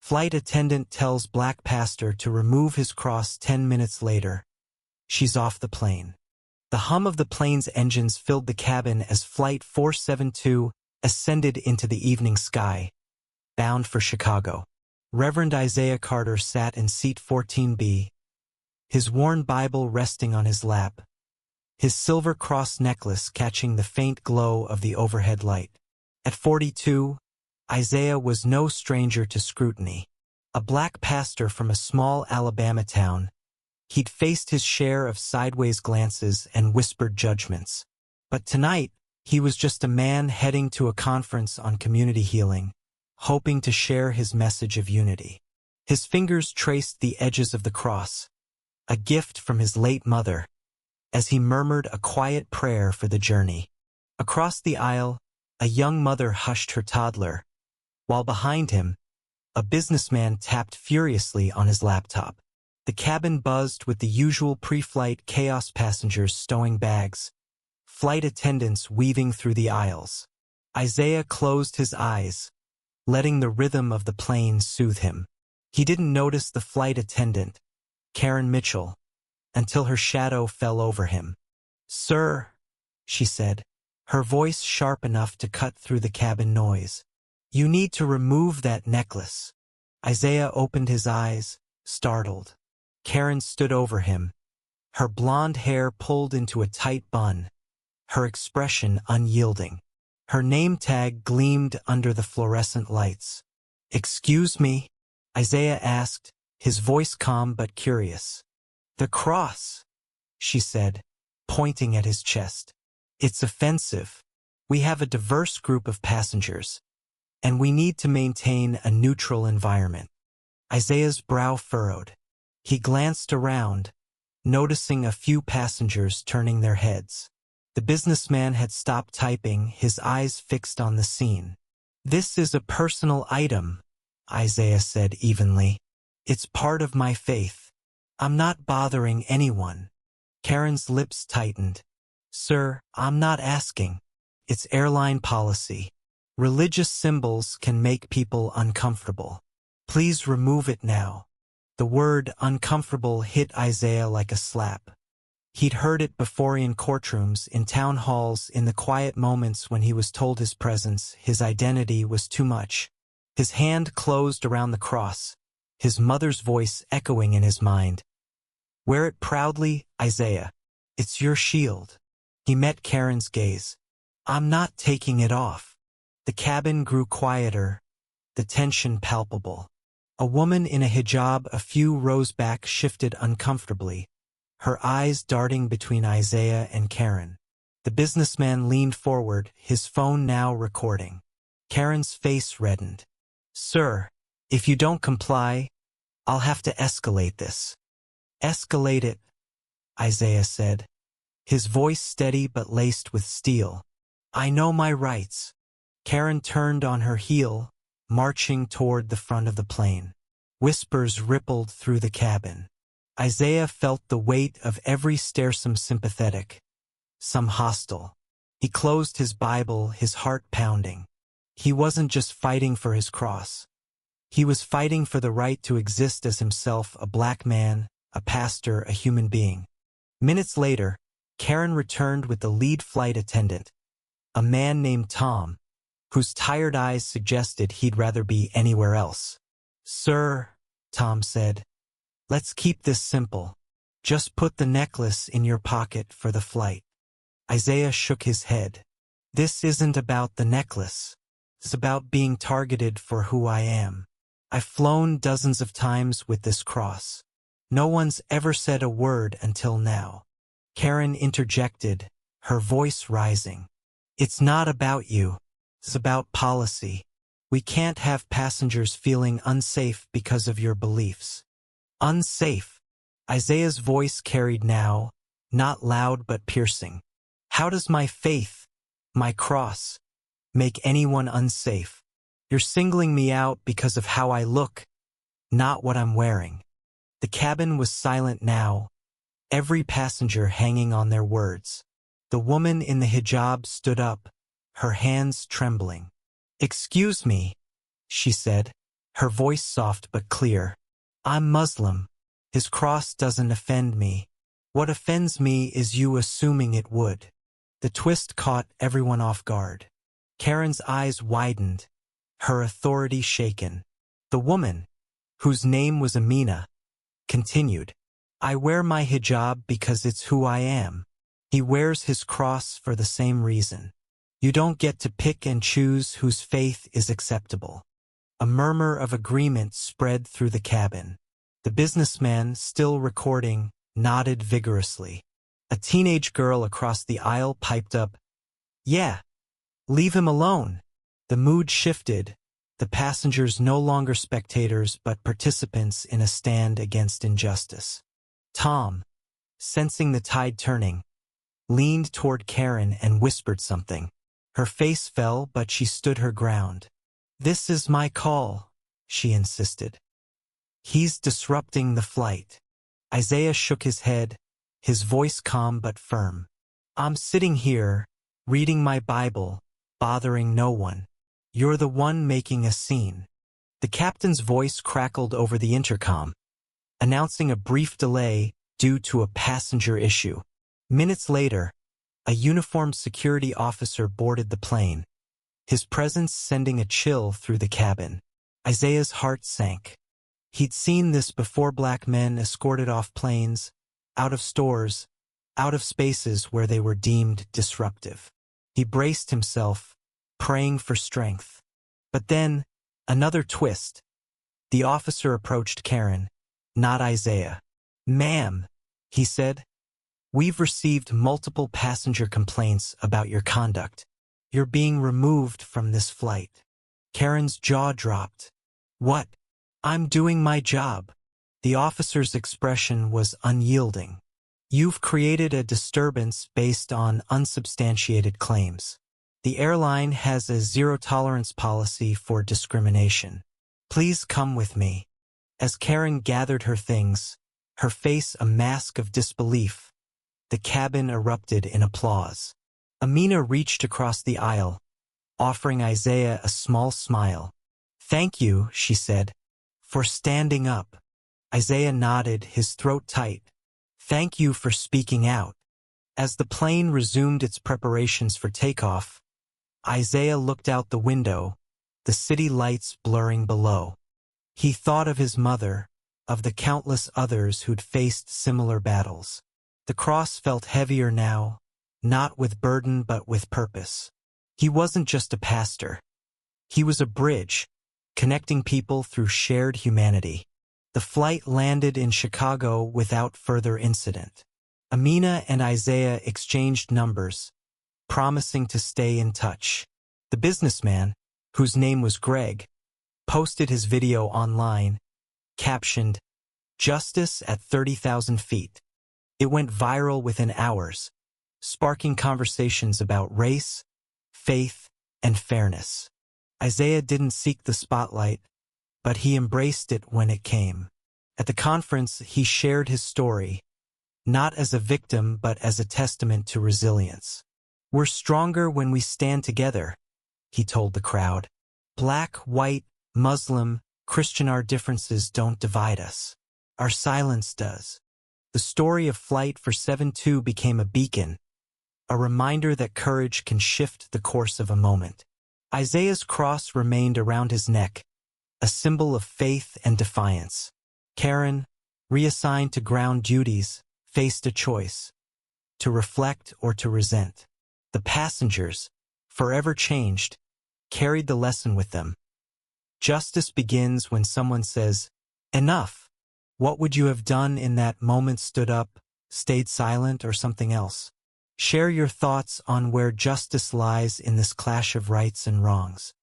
Flight attendant tells Black Pastor to remove his cross 10 minutes later. She's off the plane. The hum of the plane's engines filled the cabin as Flight 472 ascended into the evening sky, bound for Chicago. Reverend Isaiah Carter sat in seat 14B, his worn Bible resting on his lap, his silver cross necklace catching the faint glow of the overhead light. At 42, Isaiah was no stranger to scrutiny. A black pastor from a small Alabama town, he'd faced his share of sideways glances and whispered judgments. But tonight, he was just a man heading to a conference on community healing, hoping to share his message of unity. His fingers traced the edges of the cross, a gift from his late mother, as he murmured a quiet prayer for the journey. Across the aisle, a young mother hushed her toddler, while behind him, a businessman tapped furiously on his laptop. The cabin buzzed with the usual pre-flight chaos, passengers stowing bags, flight attendants weaving through the aisles. Isaiah closed his eyes, letting the rhythm of the plane soothe him. He didn't notice the flight attendant, Karen Mitchell, until her shadow fell over him. "Sir," she said, her voice sharp enough to cut through the cabin noise, "you need to remove that necklace." Isaiah opened his eyes, startled. Karen stood over him, her blonde hair pulled into a tight bun, her expression unyielding. Her name tag gleamed under the fluorescent lights. "Excuse me?" Isaiah asked, his voice calm but curious. "The cross," she said, pointing at his chest. "It's offensive. We have a diverse group of passengers, and we need to maintain a neutral environment." Isaiah's brow furrowed. He glanced around, noticing a few passengers turning their heads. The businessman had stopped typing, his eyes fixed on the scene. "This is a personal item," Isaiah said evenly. "It's part of my faith. I'm not bothering anyone." Karen's lips tightened. "Sir, I'm not asking. It's airline policy. Religious symbols can make people uncomfortable. Please remove it now." The word uncomfortable hit Isaiah like a slap. He'd heard it before in courtrooms, in town halls, in the quiet moments when he was told his presence, his identity was too much. His hand closed around the cross, his mother's voice echoing in his mind. "Wear it proudly, Isaiah. It's your shield." He met Karen's gaze. "I'm not taking it off." The cabin grew quieter, the tension palpable. A woman in a hijab a few rows back shifted uncomfortably, her eyes darting between Isaiah and Karen. The businessman leaned forward, his phone now recording. Karen's face reddened. "Sir, if you don't comply, I'll have to escalate this." "Escalate it," Isaiah said, his voice steady but laced with steel. "I know my rights." Karen turned on her heel, marching toward the front of the plane. Whispers rippled through the cabin. Isaiah felt the weight of every stare, some sympathetic, some hostile. He closed his Bible, his heart pounding. He wasn't just fighting for his cross. He was fighting for the right to exist as himself, a black man, a pastor, a human being. Minutes later, Karen returned with the lead flight attendant, a man named Tom, whose tired eyes suggested he'd rather be anywhere else. "Sir," Tom said, "let's keep this simple. Just put the necklace in your pocket for the flight." Isaiah shook his head. "This isn't about the necklace. It's about being targeted for who I am. I've flown dozens of times with this cross. No one's ever said a word until now." Karen interjected, her voice rising. "It's not about you. It's about policy. We can't have passengers feeling unsafe because of your beliefs." "Unsafe?" Isaiah's voice carried now, not loud but piercing. "How does my faith, my cross, make anyone unsafe? You're singling me out because of how I look, not what I'm wearing." The cabin was silent now, every passenger hanging on their words. The woman in the hijab stood up, her hands trembling. "Excuse me," she said, her voice soft but clear. I'm Muslim. His cross doesn't offend me. What offends me is you assuming it would. The twist caught everyone off guard. Karen's eyes widened, her authority shaken. The woman, whose name was Amina, continued, I wear my hijab because it's who I am. He wears his cross for the same reason. You don't get to pick and choose whose faith is acceptable. A murmur of agreement spread through the cabin. The businessman, still recording, nodded vigorously. A teenage girl across the aisle piped up, Yeah, leave him alone. The mood shifted, the passengers no longer spectators but participants in a stand against injustice. Tom, sensing the tide turning, leaned toward Karen and whispered something. Her face fell, but she stood her ground. This is my call, she insisted. He's disrupting the flight. Isaiah shook his head, his voice calm but firm. I'm sitting here, reading my Bible, bothering no one. You're the one making a scene. The captain's voice crackled over the intercom, announcing a brief delay due to a passenger issue. Minutes later, a uniformed security officer boarded the plane, his presence sending a chill through the cabin. Isaiah's heart sank. He'd seen this before, black men escorted off planes, out of stores, out of spaces where they were deemed disruptive. He braced himself, praying for strength. But then, another twist. The officer approached Karen, not Isaiah. Ma'am, he said, we've received multiple passenger complaints about your conduct. You're being removed from this flight. Karen's jaw dropped. What? I'm doing my job. The officer's expression was unyielding. You've created a disturbance based on unsubstantiated claims. The airline has a zero-tolerance policy for discrimination. Please come with me. As Karen gathered her things, her face a mask of disbelief, the cabin erupted in applause. Amina reached across the aisle, offering Isaiah a small smile. Thank you, she said, for standing up. Isaiah nodded, his throat tight. Thank you for speaking out. As the plane resumed its preparations for takeoff, Isaiah looked out the window, the city lights blurring below. He thought of his mother, of the countless others who'd faced similar battles. The cross felt heavier now, not with burden but with purpose. He wasn't just a pastor. He was a bridge, connecting people through shared humanity. The flight landed in Chicago without further incident. Amina and Isaiah exchanged numbers, promising to stay in touch. The businessman, whose name was Greg, posted his video online, captioned, Justice at 30,000 feet. It went viral within hours, sparking conversations about race, faith, and fairness. Isaiah didn't seek the spotlight, but he embraced it when it came. At the conference, he shared his story, not as a victim but as a testament to resilience. We're stronger when we stand together, he told the crowd. Black, white, Muslim, Christian, our differences don't divide us. Our silence does. The story of Flight for 7-2 became a beacon, a reminder that courage can shift the course of a moment. Isaiah's cross remained around his neck, a symbol of faith and defiance. Karen, reassigned to ground duties, faced a choice: to reflect or to resent. The passengers, forever changed, carried the lesson with them. Justice begins when someone says, enough. What would you have done in that moment? Stood up, stayed silent, or something else? Share your thoughts on where justice lies in this clash of rights and wrongs.